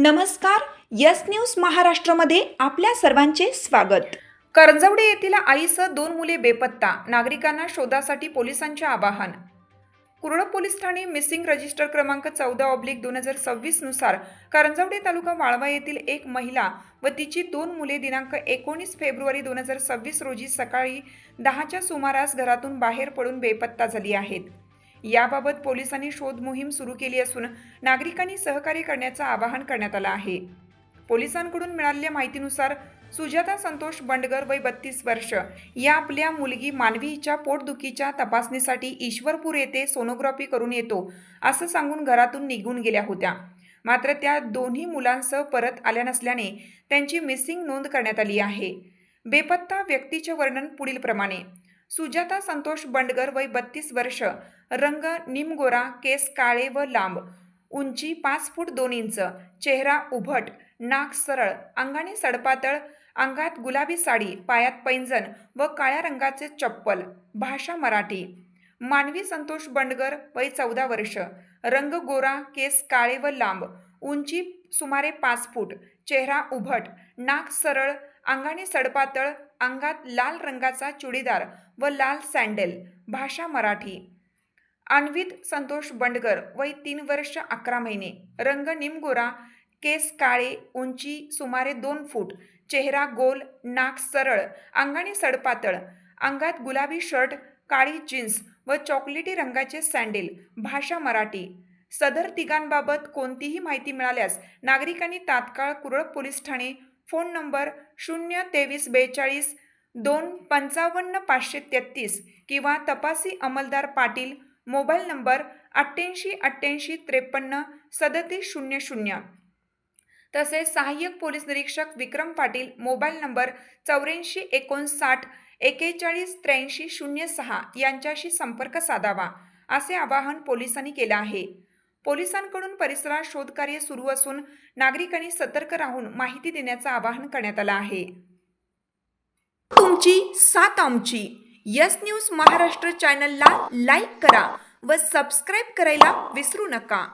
नमस्कार. Yes news महाराष्ट्रामध्ये आपल्या सर्वांचे स्वागत. करंजवडे येथील आईसह 2 मुले बेपत्ता, नागरिकांना शोधासाठी पोलिसांचे आवाहन. Kurlap police Thane missing register क्रमांक 14/2026 नुसार करंजवडे तालुका वाळवा येथील एक महिला व तिची 2 मुले दिनांक 19 फेब्रुवारी 2026 रोजी सकाळी 10च्या सुमारास घरातून बाहेर पडून बेपत्ता झाली आहेत. याबाबत पोलिसांनी शोध मोहीम सुरू केली असून नागरिकांनी सहकार्य करण्याचं आवाहन करण्यात आलं आहे. पोलिसांकडून मिळालेल्या माहितीनुसार सुजाता संतोष बंडगर वय 32 वर्ष या आपल्या मुलगी मानवीच्या पोटदुखीच्या तपासणीसाठी ईश्वरपूर येथे सोनोग्राफी करून येतो असं सांगून घरातून निघून गेल्या होत्या. मात्र त्या दोन्ही मुलांसह परत आल्या नसल्याने त्यांची मिसिंग नोंद करण्यात आली आहे. बेपत्ता व्यक्तीचे वर्णन पुढील प्रमाणे: सुजाता संतोष बंडगर वय 32 वर्ष, रंग निमगोरा, केस काळे व लांब, उंची 5 फूट 2 इंच, चेहरा उभट, नाक सरळ, अंगाने सडपातळ, अंगात गुलाबी साडी, पायात पैंजण व काळ्या रंगाचे चप्पल, भाषा मराठी. मानवी संतोष बंडगर वय 14 वर्ष, रंग गोरा, केस काळे व लांब, उंची सुमारे 5 फूट, चेहरा उभट, नाक सरळ, अंगाने सडपातळ, अंगात लाल रंगाचा चुडीदार व लाल सँडल, भाषा मराठी. अन्वित संतोष बंडगर वय 3 वर्ष 11 महिने, रंग निमगोरा, केस काळे, उंची सुमारे 2 फूट, चेहरा गोल, नाक सरळ, अंगाने सडपातळ, अंगात गुलाबी शर्ट, काळी जीन्स व चॉकलेटी रंगाचे सँडल, भाषा मराठी. सदर तिघांबाबत कोणतीही माहिती मिळाल्यास नागरिकांनी तात्काळ Kurlap police Thane phone number 02342 255 533 किंवा तपासी अंमलदार पाटील मोबाईल नंबर 88 88 53 37 00 तसेच सहाय्यक पोलीस निरीक्षक विक्रम पाटील मोबाईल नंबर 84 59 41 83 06 यांच्याशी संपर्क साधावा असे आवाहन पोलिसांनी केले आहे. पोलिसांकडून परिसरात शोधकार्य सुरू असून नागरिकांनी सतर्क राहून माहिती देण्याचं आवाहन करण्यात आलं आहे. तुमची साथ आमची. यस न्यूज महाराष्ट्र चॅनलला लाईक करा व सबस्क्राईब करायला विसरू नका.